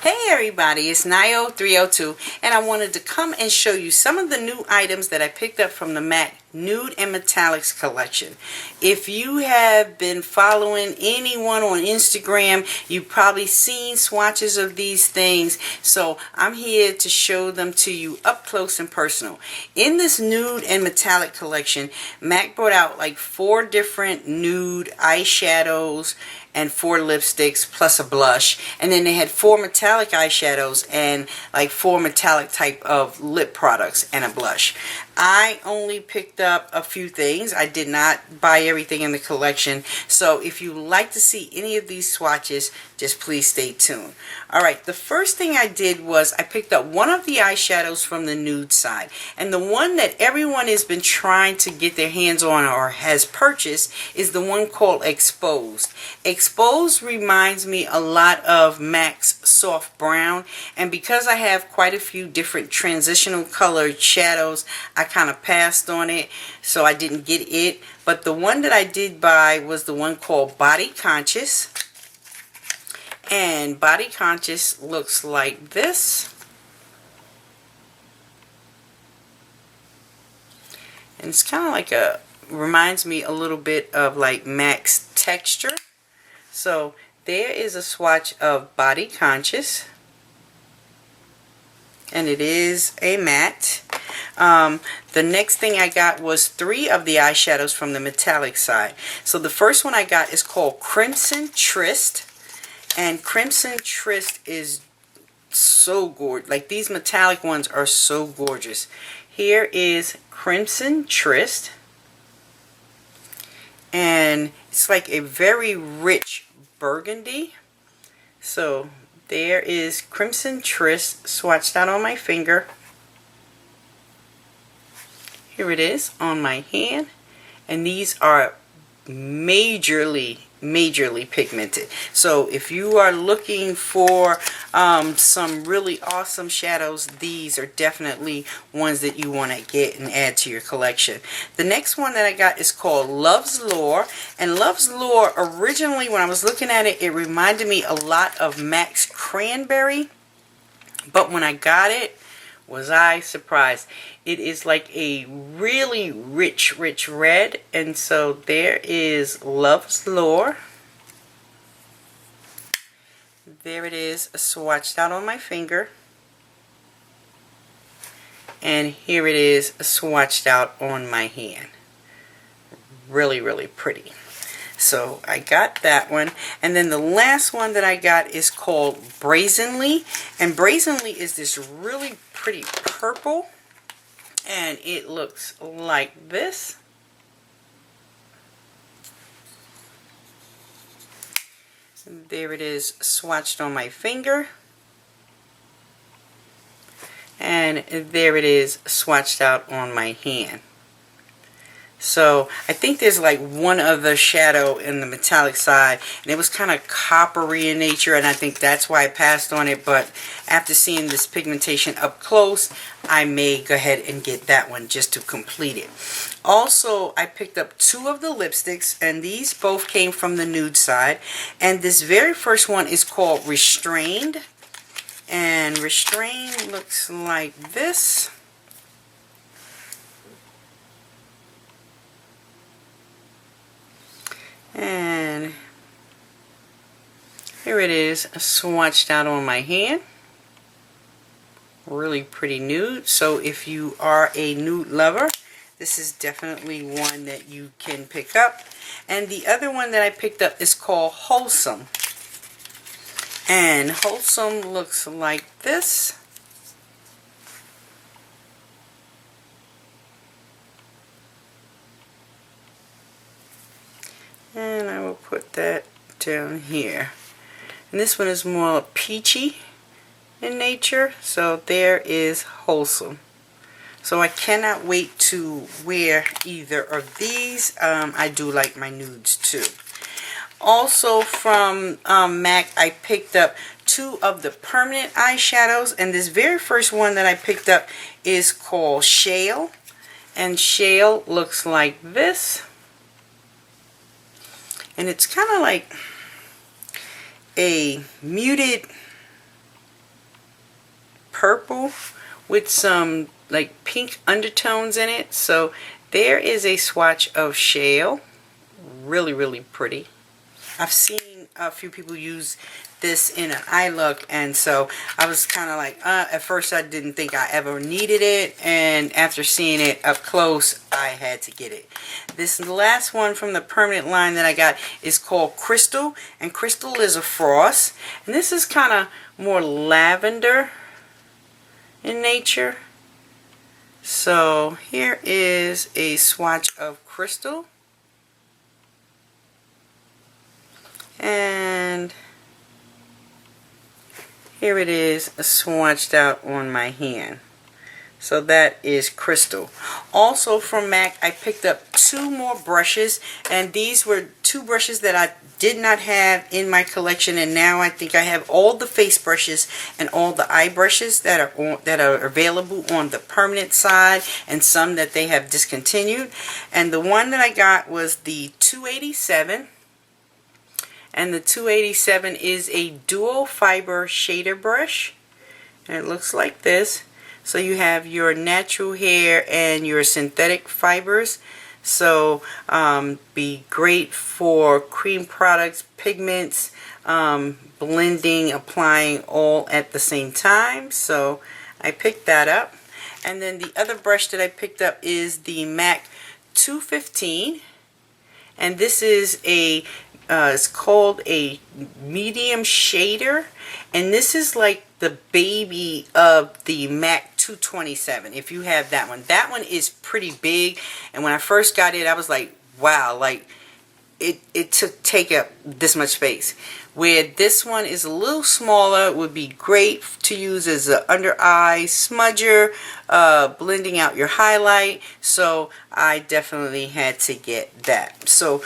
Hey everybody, it's Nio302 and I wanted to come and show you some of the new items that I picked up from the MAC Nude and Metallics collection. If you have been following anyone on Instagram, you've probably seen swatches of these things, so I'm here to show them to you up close and personal. In this Nude and Metallic collection, MAC brought out like 4 different nude eyeshadows and 4 lipsticks plus a blush, and then they had 4 metallic eyeshadows and like 4 metallic type of lip products and a blush. I only picked up a few things. I did not buy everything in the collection, so if you like to see any of these swatches, just please stay tuned. Alright, the first thing I did was I picked up one of the eyeshadows from the nude side, and the one that everyone has been trying to get their hands on or has purchased is the one called Exposed. Exposed reminds me a lot of MAC's Soft Brown, and because I have quite a few different transitional colored shadows, I kind of passed on it, so I didn't get it. But the one that I did buy was the one called Body Conscious, and Body Conscious looks like this. And it's kind of like reminds me a little bit of like MAC's Texture. So there is a swatch of Body Conscious, and it is a matte. The next thing I got was 3 of the eyeshadows from the metallic side. So the first one I got is called Crimson Tryst, and Crimson Tryst is so gorgeous. Like, these metallic ones are so gorgeous. Here is Crimson Tryst, and it's like a very rich burgundy. So there is Crimson Tryst swatched out on my finger. Here it is on my hand, and these are majorly pigmented. So if you are looking for some really awesome shadows, these are definitely ones that you want to get and add to your collection. The next one that I got is called Love's Lure, and Love's Lure, originally when I was looking at it, it reminded me a lot of MAC's Cranberry, but when I got it, was I surprised. It is like a really rich red, and so there is Love's Lure. There it is, swatched out on my finger, and here it is swatched out on my hand. Really pretty. So I got that one, and then the last one that I got is called Brazenly, and Brazenly is this really pretty purple, and it looks like this. There it is swatched on my finger, and there it is swatched out on my hand. So I think there's like one other shadow in the metallic side, and it was kind of coppery in nature, and I think that's why I passed on it. But after seeing this pigmentation up close, I may go ahead and get that one just to complete it. Also, I picked up 2 of the lipsticks, and these both came from the nude side. And this very first one is called Restrained, and Restrained looks like this. And here it is swatched out on my hand. Really pretty nude. So if you are a nude lover, this is definitely one that you can pick up. And the other one that I picked up is called Wholesome, and Wholesome looks like this. And I will put that down here. And this one is more peachy in nature. So there is Wholesome. So I cannot wait to wear either of these. I do like my nudes too. Also from MAC, I picked up 2 of the permanent eyeshadows. And this very first one that I picked up is called Shale. And Shale looks like this. And it's kind of like a muted purple with some like pink undertones in it. So there is a swatch of shale. Really, really pretty. I've seen a few people use this in an eye look, and so I was kind of like, at first I didn't think I ever needed it, and after seeing it up close, I had to get it. This last one from the permanent line that I got is called Crystal, and Crystal is a frost, and this is kind of more lavender in nature. So here is a swatch of Crystal, and here it is swatched out on my hand. So that is Crystal. Also from MAC, I picked up 2 more brushes, and these were 2 brushes that I did not have in my collection, and now I think I have all the face brushes and all the eye brushes that are available on the permanent side, and some that they have discontinued. And the one that I got was the 287. And the 287 is a dual fiber shader brush, and it looks like this. So you have your natural hair and your synthetic fibers. So be great for cream products, pigments, blending, applying all at the same time. So I picked that up. And then the other brush that I picked up is the MAC 215, and this is a it's called a medium shader, and this is like the baby of the MAC 227 if you have that one. That one is pretty big, and when I first got it I was like, wow, like it took take up this much space. Where this one is a little smaller, would be great to use as an under eye smudger, blending out your highlight. So I definitely had to get that. So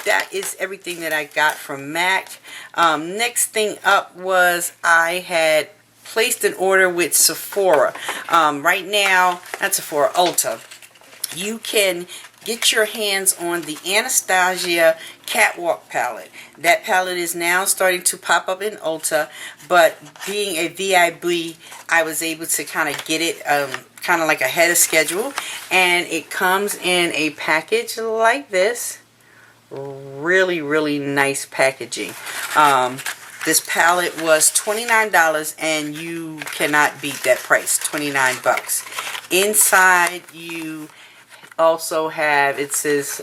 that is everything that I got from MAC. Next thing up was I had placed an order with Sephora. Right now, not Sephora, Ulta. You can get your hands on the Anastasia Catwalk palette. That palette is now starting to pop up in Ulta, but being a VIB, I was able to kind of get it kind of like ahead of schedule, and it comes in a package like this. Really, really nice packaging. This palette was $29, and you cannot beat that price, 29 bucks. Inside you also have, it says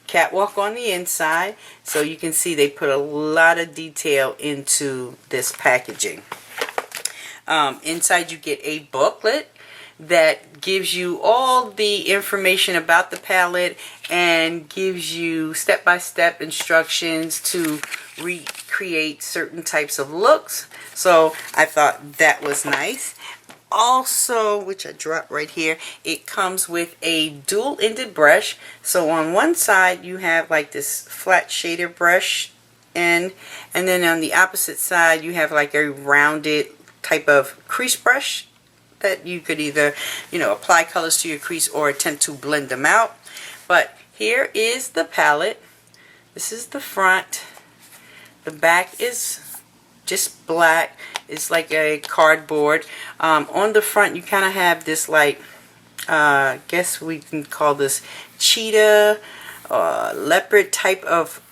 Catwalk on the inside, so you can see they put a lot of detail into this packaging. Inside you get a booklet that gives you all the information about the palette and gives you step-by-step instructions to recreate certain types of looks. So I thought that was nice. Also, which I dropped right here, it comes with a dual-ended brush. So on one side you have like this flat shader brush end, and then on the opposite side you have like a rounded type of crease brush that you could either, you know, apply colors to your crease or attempt to blend them out. But here is the palette. This is the front. The back is just black. It's like a cardboard. On the front you kind of have this like, guess we can call this cheetah, leopard type of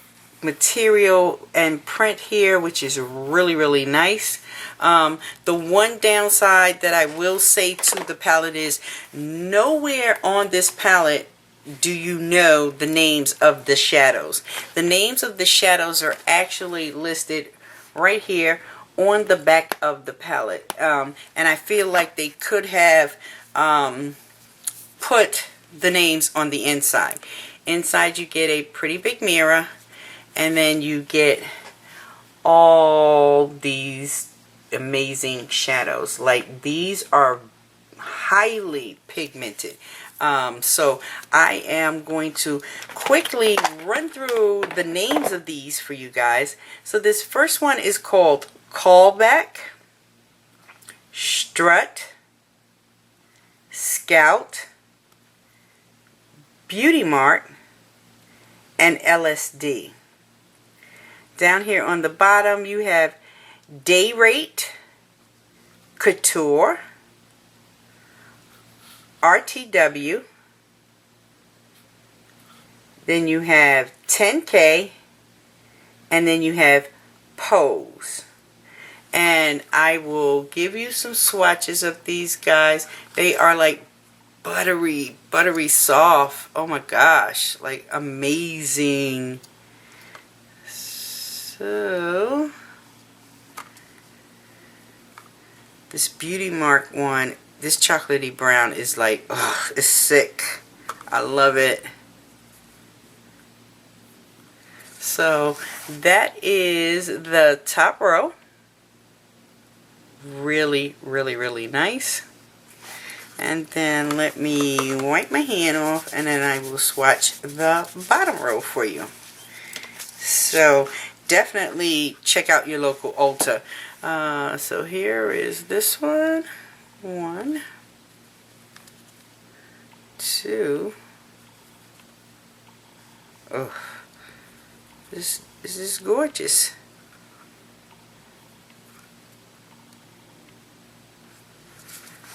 material and print here, which is really, really nice. The one downside that I will say to the palette is nowhere on this palette do you know the names of the shadows. The names of the shadows are actually listed right here on the back of the palette, and I feel like they could have put the names on the inside. Inside you get a pretty big mirror, and then you get all these amazing shadows. Like, these are highly pigmented. So I am going to quickly run through the names of these for you guys. So this first one is called Callback, Strut, Scout, Beauty Mart, and LSD. Down here on the bottom you have Day Rate, Couture, RTW, then you have 10K, and then you have Pose. And I will give you some swatches of these guys. They are like buttery soft. Oh my gosh, like amazing. So this Beauty Mark one, this chocolatey brown is like, oh, it's sick. I love it. So that is the top row. Really nice. And then let me wipe my hand off, and then I will swatch the bottom row for you. So definitely check out your local Ulta. So here is this one. 1, 2. Oh, this is gorgeous.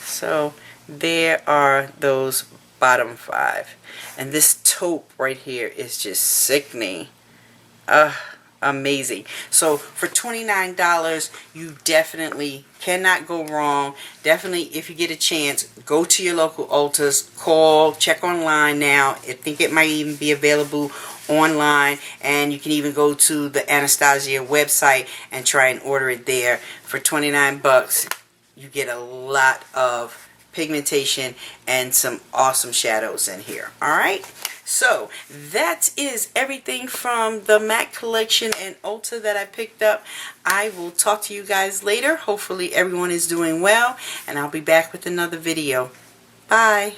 So there are those bottom 5. And this taupe right here is just sickening. Amazing. So for $29, you definitely cannot go wrong. Definitely, if you get a chance, go to your local Ultas, call, check online now. I think it might even be available online, and you can even go to the Anastasia website and try and order it there. For 29 bucks, you get a lot of pigmentation and some awesome shadows in here. Alright, so that is everything from the MAC collection and Ulta that I picked up. I will talk to you guys later. Hopefully everyone is doing well, and I'll be back with another video. Bye.